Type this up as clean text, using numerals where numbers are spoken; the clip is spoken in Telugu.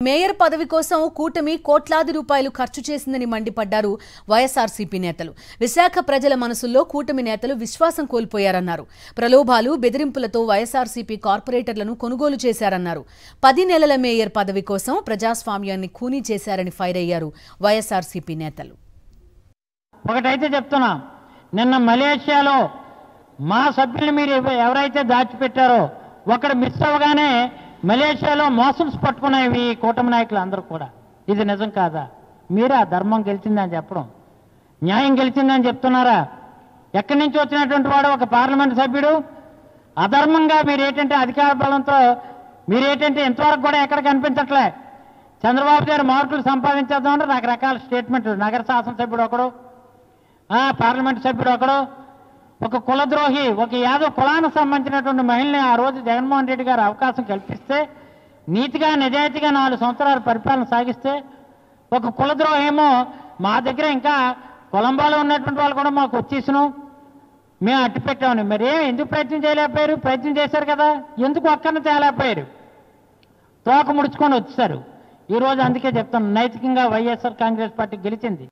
మేయర్ పదవి కోసం కూటమి కోట్లాది రూపాయలు ఖర్చు చేసిందని మండిపడ్డారు వైఎస్ఆర్సీపీ నేతలు. విశాఖ ప్రజల మనసుల్లో కూటమి నేతలు విశ్వాసం కోల్పోయారన్నారు. ప్రలోభాలు, బెదిరింపులతో వైఎస్ఆర్సీపీ కార్పొరేటర్లను కొనుగోలు చేశారన్నారు. 10 నెలల మేయర్ పదవి కోసం ప్రజాస్వామ్యాన్ని ఖూనీ చేశారని ఫైర్ అయ్యారు వైఎస్ఆర్సీపీ నేతలు. ఒకటైతే చెప్తున్నా, నిన్న మలేషియాలో మా సభ్యులు మీరు ఎవరైతే దాచిపెట్టారో ఒకడు మిస్ అవగానే మలేషియాలో మోసమ్స్ పట్టుకునేవి కూటమి నాయకులు అందరూ కూడా. ఇది నిజం కాదా? మీరు ఆ ధర్మం గెలిచిందని చెప్పడం, న్యాయం గెలిచిందని చెప్తున్నారా? ఎక్కడి నుంచి వచ్చినటువంటి వాడు ఒక పార్లమెంట్ సభ్యుడు అధర్మంగా మీరేంటంటే అధికార బలంతో మీరేంటంటే ఇంతవరకు కూడా ఎక్కడ కనిపించట్లే. చంద్రబాబు గారు మార్కులు సంపాదించేద్దామంటే రకరకాల స్టేట్మెంట్లు. నగర శాసనసభ్యుడు ఒకడు, పార్లమెంట్ సభ్యుడు ఒకడు, ఒక కులద్రోహి, ఒక యాదవ్ కులానికి సంబంధించినటువంటి మహిళని ఆ రోజు జగన్మోహన్ రెడ్డి గారు అవకాశం కల్పిస్తే నీతిగా నిజాయితీగా 4 సంవత్సరాలు పరిపాలన సాగిస్తే, ఒక కులద్రోహేమో మా దగ్గర ఇంకా కొలంబోలో ఉన్నటువంటి వాళ్ళు కూడా మాకు వచ్చేసిను మేము అట్టి పెట్టామని. మరి ఎందుకు ప్రయత్నం చేయలేకపోయారు? ప్రయత్నం చేశారు కదా, ఎందుకు ఒక్కరిని తేలేకపోయారు? తోక ముడుచుకొని వచ్చేసారు. ఈరోజు అందుకే చెప్తాను, నైతికంగా వైఎస్ఆర్ కాంగ్రెస్ పార్టీ గెలిచింది.